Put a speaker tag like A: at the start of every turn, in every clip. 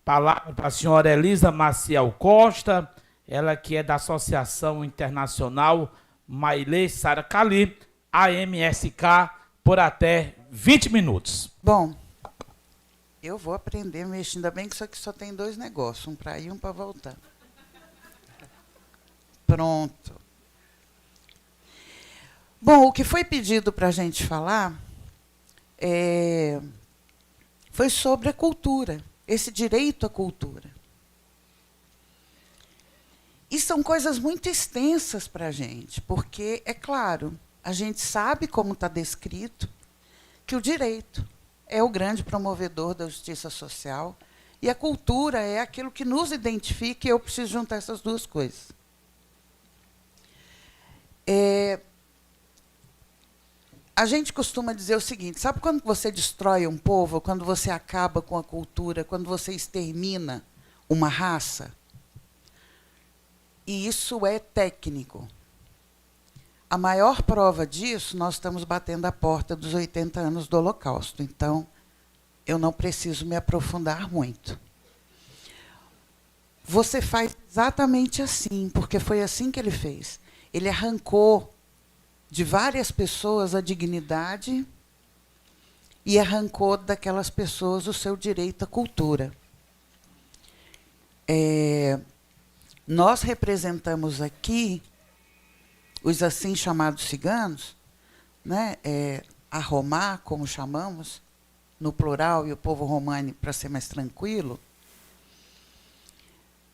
A: Palavra para a senhora Elisa Maciel Costa, ela que é da Associação Internacional Maile Saracali, AMSK, por até 20 minutos.
B: Bom, eu vou aprender a mexer. Ainda bem que isso aqui só tem dois negócios, um para ir e um para voltar. Pronto. Bom, o que foi pedido para a gente falar foi sobre a cultura, esse direito à cultura. E são coisas muito extensas para a gente, porque, é claro, a gente sabe, como está descrito, que o direito é o grande promovedor da justiça social e a cultura é aquilo que nos identifica, e eu preciso juntar essas duas coisas. A gente costuma dizer o seguinte, sabe quando você destrói um povo, quando você acaba com a cultura, quando você extermina uma raça? E isso é técnico. A maior prova disso, nós estamos batendo a porta dos 80 anos do Holocausto. Então, eu não preciso me aprofundar muito. Você faz exatamente assim, porque foi assim que ele fez. Ele arrancou de várias pessoas a dignidade e arrancou daquelas pessoas o seu direito à cultura. Nós representamos aqui os assim chamados ciganos, né, a Romá, como chamamos, no plural, e o povo romani, para ser mais tranquilo,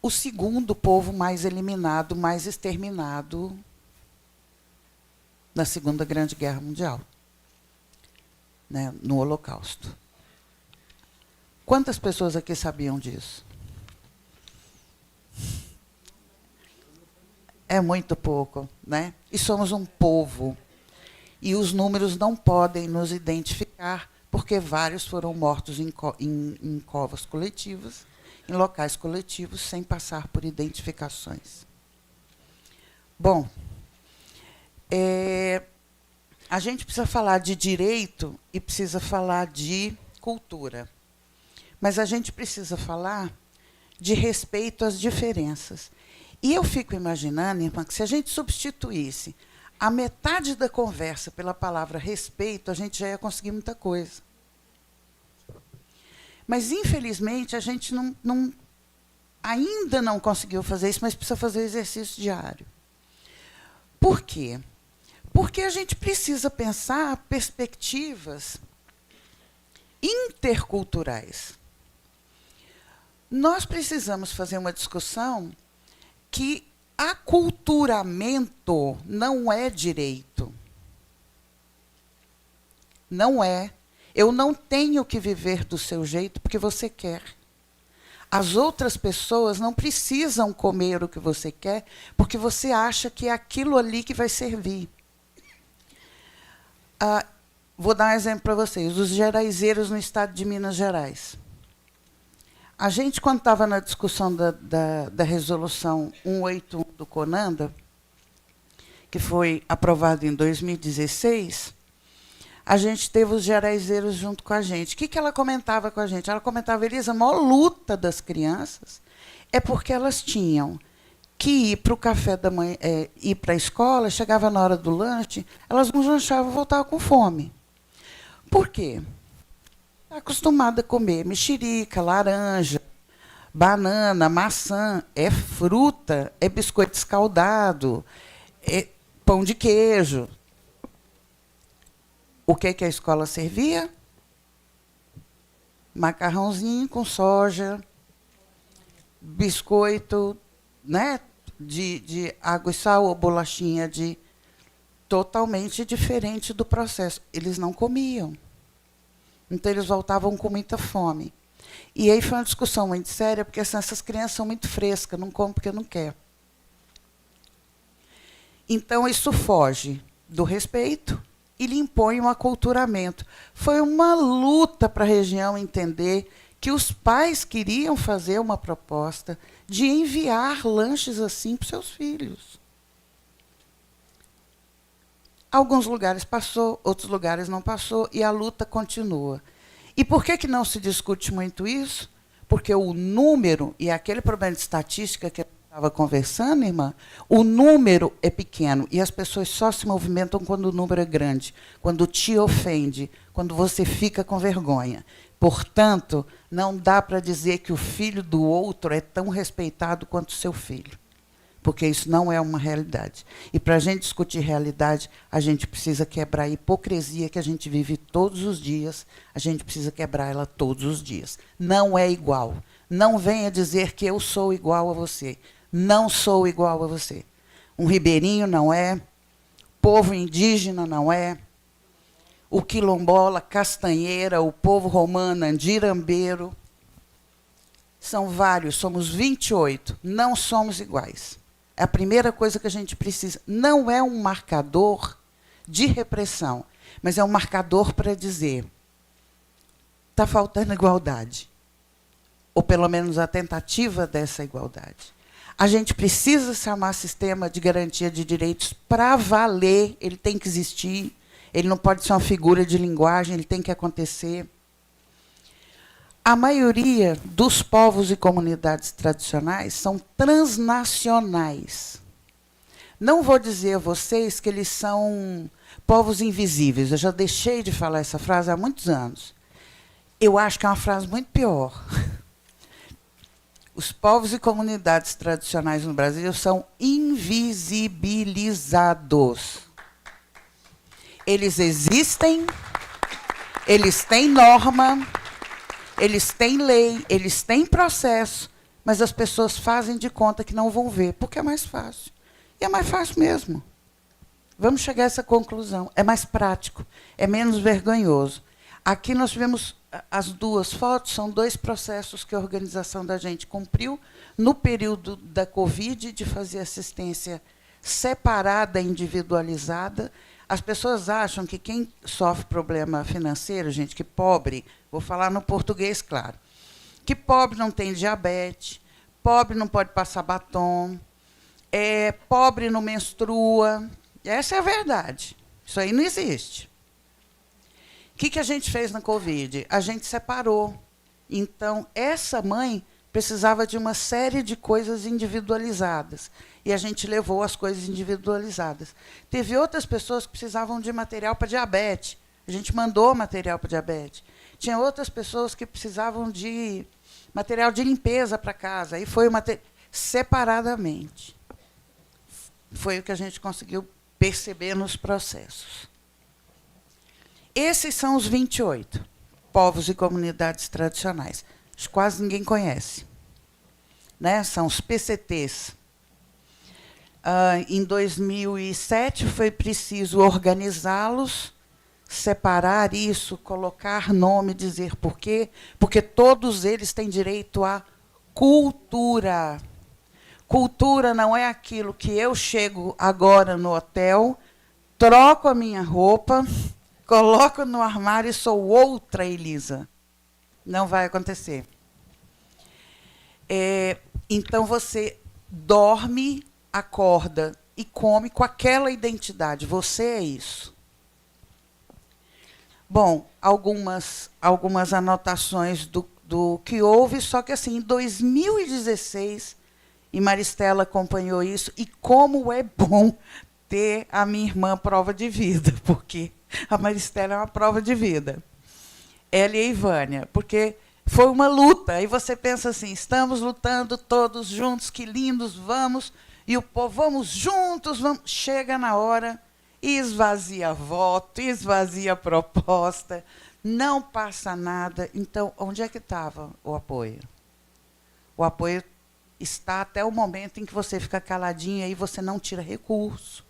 B: o segundo povo mais eliminado, mais exterminado na Segunda Grande Guerra Mundial, né, no Holocausto. Quantas pessoas aqui sabiam disso? É muito pouco, né? E somos um povo. E os números não podem nos identificar, porque vários foram mortos em covas coletivas, em locais coletivos, sem passar por identificações. Bom, a gente precisa falar de direito e precisa falar de cultura. Mas a gente precisa falar de respeito às diferenças. E eu fico imaginando, irmã, que se a gente substituísse a metade da conversa pela palavra respeito, a gente já ia conseguir muita coisa. Mas, infelizmente, a gente ainda não conseguiu fazer isso, mas precisa fazer o exercício diário. Por quê? Porque a gente precisa pensar perspectivas interculturais. Nós precisamos fazer uma discussão que aculturamento não é direito. Não é. Eu não tenho que viver do seu jeito porque você quer. As outras pessoas não precisam comer o que você quer porque você acha que é aquilo ali que vai servir. Vou dar um exemplo para vocês. Os geraizeiros no estado de Minas Gerais. A gente, quando estava na discussão da resolução 181 do CONANDA, que foi aprovada em 2016, a gente teve os geraizeiros junto com a gente. O que ela comentava com a gente? Ela comentava, Elisa, a maior luta das crianças é porque elas tinham que ir para o café da manhã, ir para a escola, chegava na hora do lanche, elas não lanchavam e voltavam com fome. Por quê? Está acostumada a comer mexerica, laranja, banana, maçã, é fruta, é biscoito escaldado, é pão de queijo. O que a escola servia? Macarrãozinho com soja, biscoito, né, de água e sal, ou bolachinha totalmente diferente do processo. Eles não comiam. Então, eles voltavam com muita fome. E aí foi uma discussão muito séria, porque assim, essas crianças são muito frescas, não comem porque não quer. Então, isso foge do respeito e lhe impõe um aculturamento. Foi uma luta para a região entender que os pais queriam fazer uma proposta de enviar lanches assim para os seus filhos. Alguns lugares passou, outros lugares não passou, e a luta continua. E por que não se discute muito isso? porque o número, e aquele problema de estatística que eu estava conversando, irmã, o número é pequeno e as pessoas só se movimentam quando o número é grande, quando te ofende, quando você fica com vergonha. Portanto, não dá para dizer que o filho do outro é tão respeitado quanto o seu filho, porque isso não é uma realidade. E para a gente discutir realidade, a gente precisa quebrar a hipocrisia que a gente vive todos os dias, a gente precisa quebrar ela todos os dias. Não é igual. Não venha dizer que eu sou igual a você. Não sou igual a você. Um ribeirinho não é, povo indígena não é, o quilombola, castanheira, o povo romano, andirambeiro, são vários, somos 28, não somos iguais. É a primeira coisa que a gente precisa. Não é um marcador de repressão, mas é um marcador para dizer está faltando igualdade, ou pelo menos a tentativa dessa igualdade. A gente precisa chamar sistema de garantia de direitos para valer, ele tem que existir, ele não pode ser uma figura de linguagem, ele tem que acontecer. A maioria dos povos e comunidades tradicionais são transnacionais. Não vou dizer a vocês que eles são povos invisíveis, eu já deixei de falar essa frase há muitos anos. Eu acho que é uma frase muito pior. Os povos e comunidades tradicionais no Brasil são invisibilizados. Eles existem, eles têm norma, eles têm lei, eles têm processo, mas as pessoas fazem de conta que não vão ver, porque é mais fácil. E é mais fácil mesmo. Vamos chegar a essa conclusão. É mais prático, é menos vergonhoso. Aqui nós tivemos as duas fotos, são dois processos que a organização da gente cumpriu no período da Covid, de fazer assistência separada, individualizada. As pessoas acham que quem sofre problema financeiro, gente, que pobre, vou falar no português, claro, que pobre não tem diabetes, pobre não pode passar batom, pobre não menstrua. Essa é a verdade. Isso aí não existe. O que a gente fez na Covid? A gente separou. Então, essa mãe precisava de uma série de coisas individualizadas. E a gente levou as coisas individualizadas. Teve outras pessoas que precisavam de material para diabetes. A gente mandou material para diabetes. Tinha outras pessoas que precisavam de material de limpeza para casa. Aí foi separadamente. Foi o que a gente conseguiu perceber nos processos. Esses são os 28 povos e comunidades tradicionais. Quase ninguém conhece. Né? São os PCTs. Em 2007, foi preciso organizá-los, separar isso, colocar nome, dizer por quê, porque todos eles têm direito à cultura. Cultura não é aquilo que eu chego agora no hotel, troco a minha roupa, coloco no armário e sou outra Elisa. Não vai acontecer. Então, você dorme, acorda e come com aquela identidade. Você é isso. Bom, algumas anotações do que houve, só que assim, em 2016, e Maristela acompanhou isso, e como é bom ter a minha irmã prova de vida, porque a Maristela é uma prova de vida. Ela e a Ivânia, porque foi uma luta. Aí você pensa assim, estamos lutando todos juntos, que lindos, vamos, e o povo, vamos juntos, vamos. Chega na hora, esvazia voto, esvazia proposta, não passa nada. Então, onde é que estava o apoio? O apoio está até o momento em que você fica caladinho, aí você não tira recurso,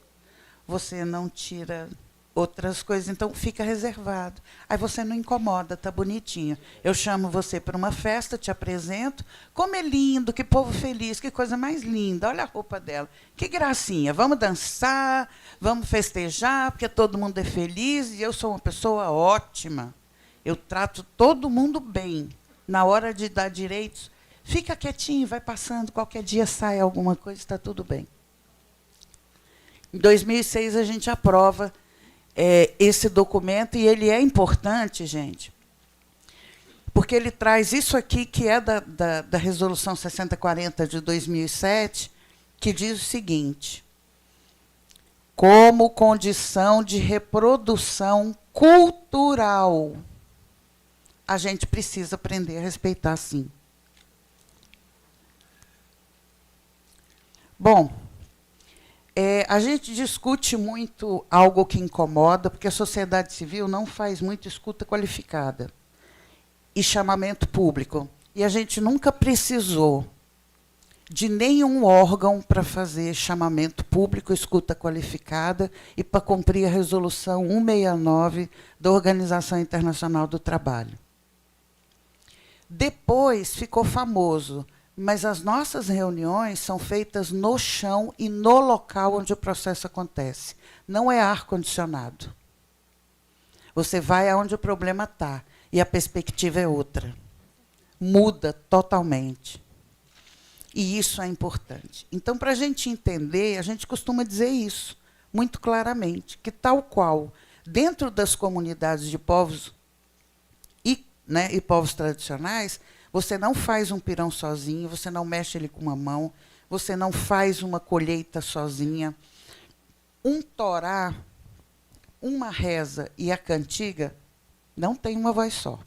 B: você não tira outras coisas, então fica reservado. Aí você não incomoda, tá bonitinho. Eu chamo você para uma festa, te apresento. Como é lindo, que povo feliz, que coisa mais linda. Olha a roupa dela. Que gracinha. Vamos dançar, vamos festejar, porque todo mundo é feliz e eu sou uma pessoa ótima. Eu trato todo mundo bem. Na hora de dar direitos, fica quietinho, vai passando, qualquer dia sai alguma coisa, está tudo bem. Em 2006, a gente aprova esse documento, e ele é importante, gente, porque ele traz isso aqui, que é da Resolução 6040 de 2007, que diz o seguinte: como condição de reprodução cultural, a gente precisa aprender a respeitar, sim. Bom, a gente discute muito algo que incomoda, porque a sociedade civil não faz muito escuta qualificada e chamamento público. E a gente nunca precisou de nenhum órgão para fazer chamamento público, escuta qualificada e para cumprir a Resolução 169 da Organização Internacional do Trabalho. Depois ficou famoso, mas as nossas reuniões são feitas no chão e no local onde o processo acontece. Não é ar-condicionado. Você vai aonde o problema está, e a perspectiva é outra. Muda totalmente. E isso é importante. Então, para a gente entender, a gente costuma dizer isso, muito claramente, que tal qual, dentro das comunidades de povos e povos tradicionais, você não faz um pirão sozinho, você não mexe ele com uma mão, você não faz uma colheita sozinha. Um torá, uma reza e a cantiga não tem uma voz só.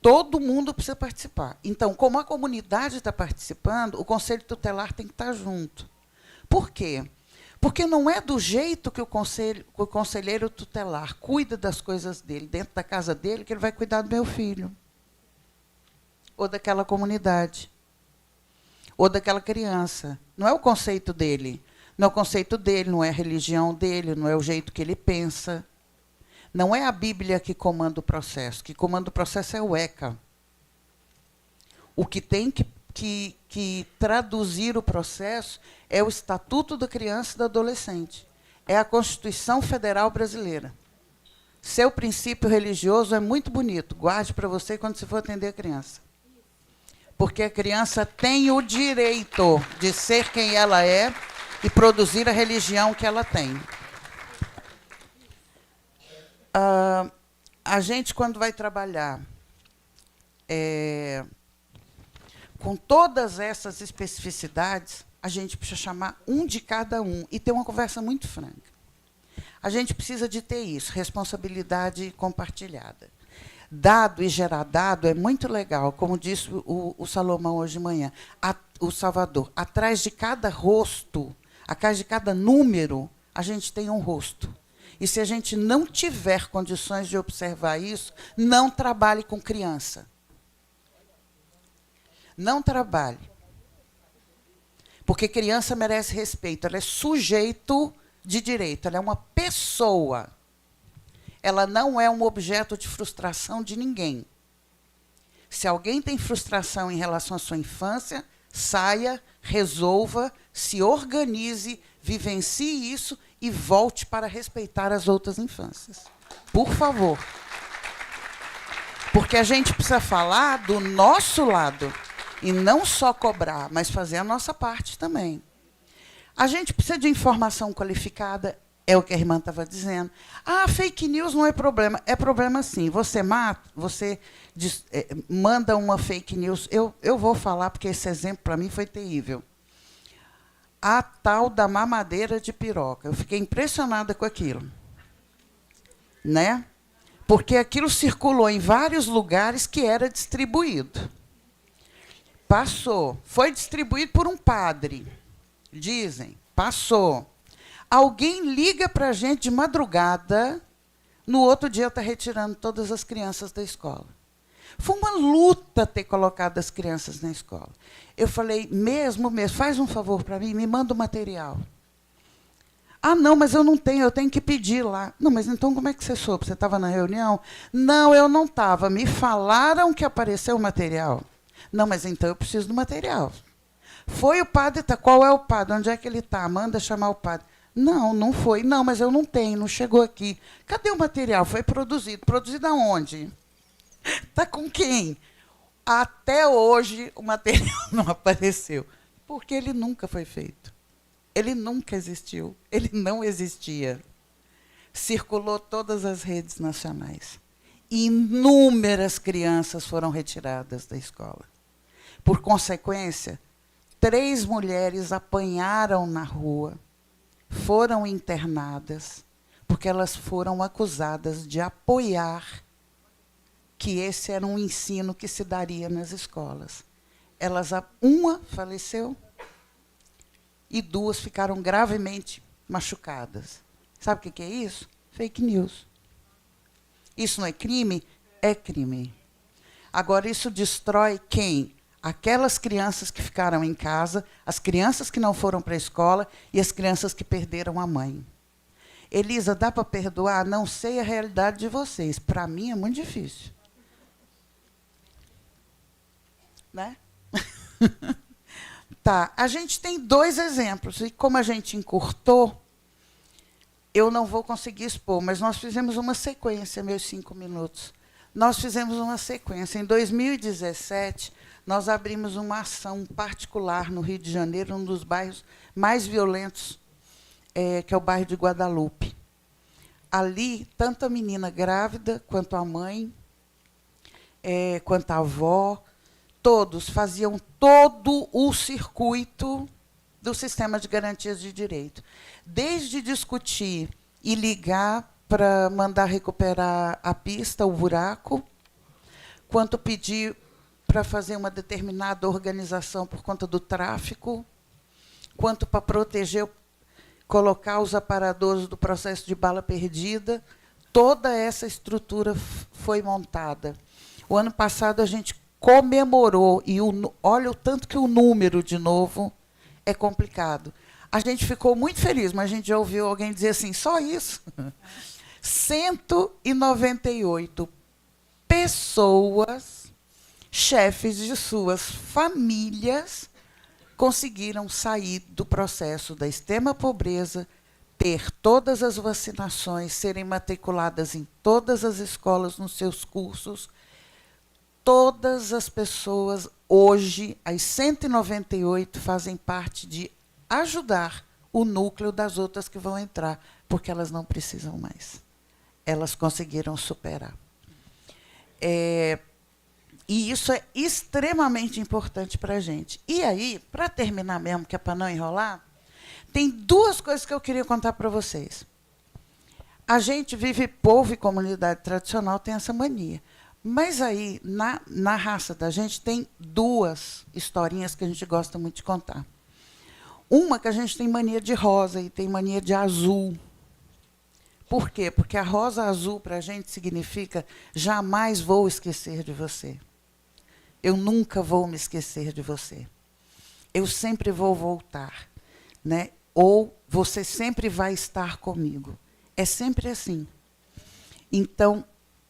B: Todo mundo precisa participar. Então, como a comunidade está participando, o Conselho Tutelar tem que estar junto. Por quê? Porque não é do jeito que o conselheiro tutelar cuida das coisas dele, dentro da casa dele, que ele vai cuidar do meu filho. Ou daquela comunidade. Ou daquela criança. Não é o conceito dele. Não é o conceito dele, não é a religião dele, não é o jeito que ele pensa. Não é a Bíblia que comanda o processo. Que comanda o processo é o ECA. O que tem que traduzir o processo é o Estatuto da Criança e do Adolescente. É a Constituição Federal Brasileira. Seu princípio religioso é muito bonito. Guarde para você quando você for atender a criança. Porque a criança tem o direito de ser quem ela é e produzir a religião que ela tem. A gente, quando vai trabalhar com todas essas especificidades, a gente precisa chamar um de cada um e ter uma conversa muito franca. A gente precisa de ter isso, responsabilidade compartilhada. Dado e gerar dado é muito legal, como disse o Salomão hoje de manhã, o Salvador. Atrás de cada rosto, atrás de cada número, a gente tem um rosto. E se a gente não tiver condições de observar isso, não trabalhe com criança. Não trabalhe. Porque criança merece respeito, ela é sujeito de direito, ela é uma pessoa. Ela não é um objeto de frustração de ninguém. Se alguém tem frustração em relação à sua infância, saia, resolva, se organize, vivencie isso e volte para respeitar as outras infâncias. Por favor. Porque a gente precisa falar do nosso lado e não só cobrar, mas fazer a nossa parte também. A gente precisa de informação qualificada. É o que a irmã estava dizendo. Fake news não é problema. É problema sim. Você manda uma fake news. Eu vou falar, porque esse exemplo, para mim, foi terrível. A tal da mamadeira de piroca. Eu fiquei impressionada com aquilo. Né? Porque aquilo circulou em vários lugares que era distribuído. Passou. Foi distribuído por um padre. Dizem. Passou. Alguém liga para a gente de madrugada, no outro dia está retirando todas as crianças da escola. Foi uma luta ter colocado as crianças na escola. Eu falei, mesmo, faz um favor para mim, me manda o material. Não, mas eu não tenho, eu tenho que pedir lá. Não, mas então como é que você soube? Você estava na reunião? Não, eu não estava. Me falaram que apareceu o material. Não, mas então eu preciso do material. Foi o padre, qual é o padre? Onde é que ele está? Manda chamar o padre. Não, não foi. Não, mas eu não tenho, não chegou aqui. Cadê o material? Foi produzido. Produzido aonde? Está com quem? Até hoje o material não apareceu. Porque ele nunca foi feito. Ele nunca existiu. Ele não existia. Circulou todas as redes nacionais. Inúmeras crianças foram retiradas da escola. Por consequência, 3 mulheres apanharam na rua, foram internadas, porque elas foram acusadas de apoiar que esse era um ensino que se daria nas escolas. Uma faleceu e 2 ficaram gravemente machucadas. Sabe o que é isso? Fake news. Isso não é crime? É crime. Agora, isso destrói quem? Aquelas crianças que ficaram em casa, as crianças que não foram para a escola e as crianças que perderam a mãe. Elisa, dá para perdoar? Não sei a realidade de vocês. Para mim é muito difícil. Né? Tá, a gente tem 2 exemplos. E como a gente encurtou, eu não vou conseguir expor, mas nós fizemos uma sequência, meus 5 minutos. Nós fizemos uma sequência. Em 2017, nós abrimos uma ação particular no Rio de Janeiro, um dos bairros mais violentos, que é o bairro de Guadalupe. Ali, tanto a menina grávida, quanto a mãe, quanto a avó, todos faziam todo o circuito do sistema de garantias de direito. Desde discutir e ligar para mandar recuperar a pista, o buraco, quanto pedir para fazer uma determinada organização por conta do tráfico, quanto para proteger, colocar os aparadores do processo de bala perdida. Toda essa estrutura foi montada. O ano passado a gente comemorou, e olha o tanto que o número, de novo, é complicado. A gente ficou muito feliz, mas a gente já ouviu alguém dizer assim, só isso? 198 pessoas, chefes de suas famílias, conseguiram sair do processo da extrema pobreza, ter todas as vacinações, serem matriculadas em todas as escolas nos seus cursos. Todas as pessoas, hoje, as 198, fazem parte de ajudar o núcleo das outras que vão entrar, porque elas não precisam mais. Elas conseguiram superar. E isso é extremamente importante para a gente. E aí, para terminar mesmo, que é para não enrolar, tem 2 coisas que eu queria contar para vocês. A gente vive, povo e comunidade tradicional tem essa mania. Mas aí, na raça da gente, tem 2 historinhas que a gente gosta muito de contar. Uma que a gente tem mania de rosa e tem mania de azul. Por quê? Porque a rosa azul para a gente significa jamais vou esquecer de você. Eu nunca vou me esquecer de você. Eu sempre vou voltar. Né? Ou você sempre vai estar comigo. É sempre assim. Então,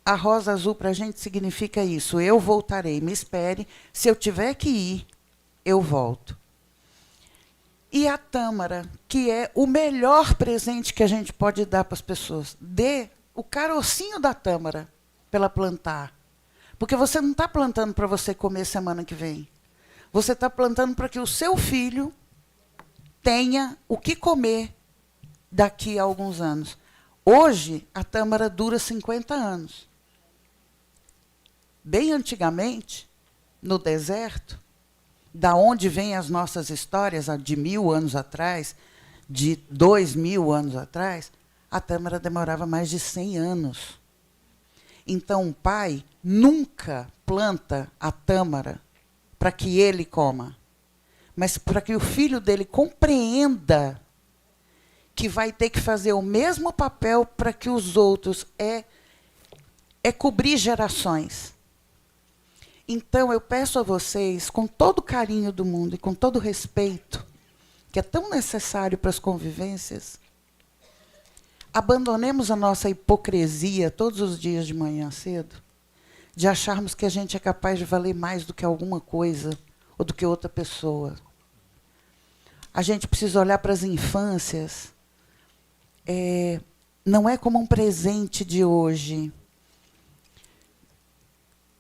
B: a rosa azul para a gente significa isso. Eu voltarei, me espere. Se eu tiver que ir, eu volto. E a tâmara, que é o melhor presente que a gente pode dar para as pessoas. Dê o carocinho da tâmara para ela plantar. Porque você não está plantando para você comer semana que vem. Você está plantando para que o seu filho tenha o que comer daqui a alguns anos. Hoje, a tâmara dura 50 anos. Bem antigamente, no deserto, da onde vêm as nossas histórias, de 1000 anos atrás, de 2000 anos atrás, a tâmara demorava mais de 100 anos. Então, um pai nunca planta a tâmara para que ele coma, mas para que o filho dele compreenda que vai ter que fazer o mesmo papel para que os outros, é cobrir gerações. Então, eu peço a vocês, com todo o carinho do mundo e com todo o respeito, que é tão necessário para as convivências, abandonemos a nossa hipocrisia todos os dias de manhã cedo, de acharmos que a gente é capaz de valer mais do que alguma coisa ou do que outra pessoa. A gente precisa olhar para as infâncias, não é como um presente de hoje.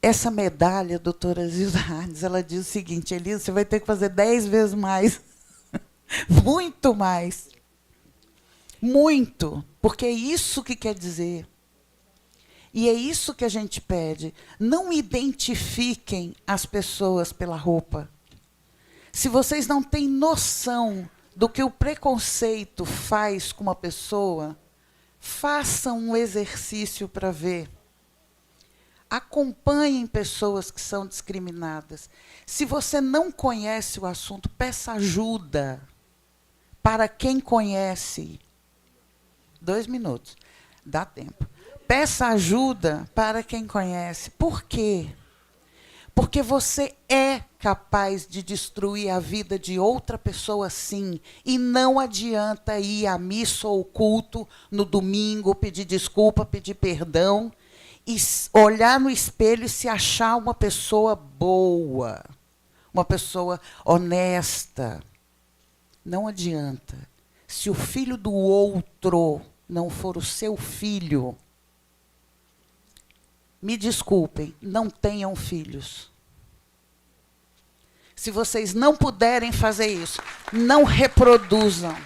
B: Essa medalha, doutora Zilda Arnes, ela diz o seguinte, Elisa, você vai ter que fazer 10 vezes mais. Muito mais. Muito. Porque é isso que quer dizer. E é isso que a gente pede. Não identifiquem as pessoas pela roupa. Se vocês não têm noção do que o preconceito faz com uma pessoa, façam um exercício para ver. Acompanhem pessoas que são discriminadas. Se você não conhece o assunto, peça ajuda para quem conhece. 2 minutos, dá tempo. Peça ajuda para quem conhece. Por quê? Porque você é capaz de destruir a vida de outra pessoa, sim. E não adianta ir à missa ou culto no domingo, pedir desculpa, pedir perdão, e olhar no espelho e se achar uma pessoa boa, uma pessoa honesta. Não adianta. Se o filho do outro não for o seu filho, me desculpem, não tenham filhos. Se vocês não puderem fazer isso, não reproduzam.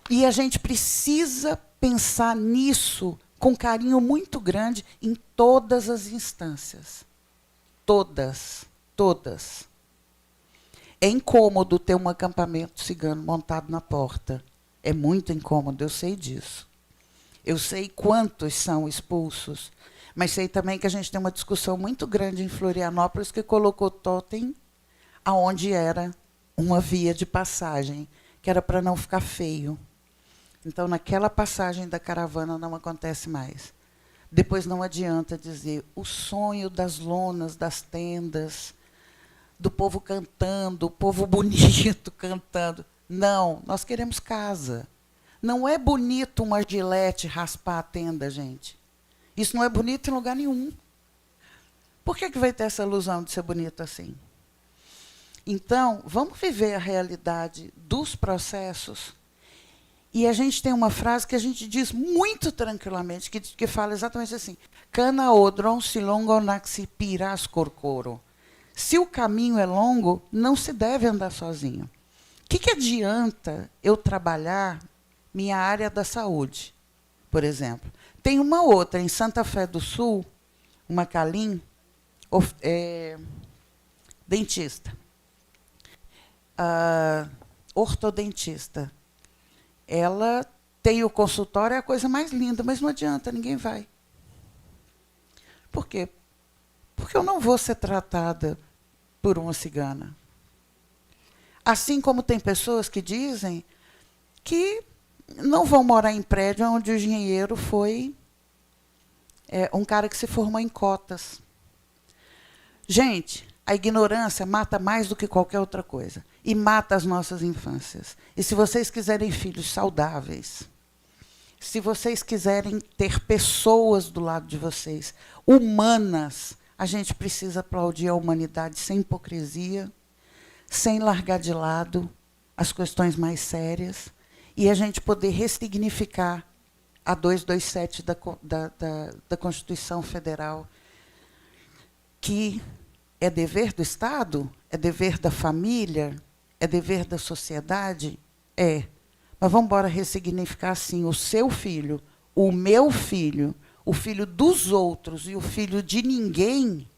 B: E a gente precisa pensar nisso com carinho muito grande em todas as instâncias. Todas, todas. É incômodo ter um acampamento cigano montado na porta. É muito incômodo, eu sei disso. Eu sei quantos são expulsos, mas sei também que a gente tem uma discussão muito grande em Florianópolis que colocou totem aonde era uma via de passagem, que era para não ficar feio. Então, naquela passagem da caravana não acontece mais. Depois não adianta dizer o sonho das lonas, das tendas, do povo cantando, o povo bonito cantando. Não, nós queremos casa. Não é bonito uma gilete raspar a tenda, gente. Isso não é bonito em lugar nenhum. Por que vai ter essa ilusão de ser bonito assim? Então, vamos viver a realidade dos processos. E a gente tem uma frase que a gente diz muito tranquilamente, que fala exatamente assim: Cana odron silongo naxi piras corcoro. Se o caminho é longo, não se deve andar sozinho. O que adianta eu trabalhar minha área da saúde, por exemplo? Tem uma outra, em Santa Fé do Sul, uma Calim, dentista, ortodentista. Ela tem o consultório, é a coisa mais linda, mas não adianta, ninguém vai. Por quê? Porque eu não vou ser tratada por uma cigana. Assim como tem pessoas que dizem que não vão morar em prédio onde o engenheiro foi um cara que se formou em cotas. Gente, a ignorância mata mais do que qualquer outra coisa. E mata as nossas infâncias. E se vocês quiserem filhos saudáveis, se vocês quiserem ter pessoas do lado de vocês, humanas, a gente precisa aplaudir a humanidade sem hipocrisia, sem largar de lado as questões mais sérias, e a gente poder ressignificar a 227 da Constituição Federal, que é dever do Estado, é dever da família, é dever da sociedade? É. Mas vamos embora ressignificar assim: o seu filho, o meu filho, o filho dos outros e o filho de ninguém,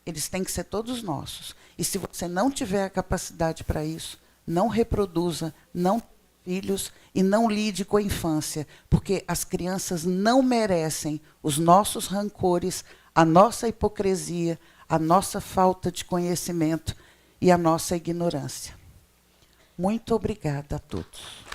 B: eles têm que ser todos nossos. E se você não tiver a capacidade para isso, não reproduza, não tenha filhos e não lide com a infância, porque as crianças não merecem os nossos rancores, a nossa hipocrisia, a nossa falta de conhecimento e a nossa ignorância. Muito obrigada a todos.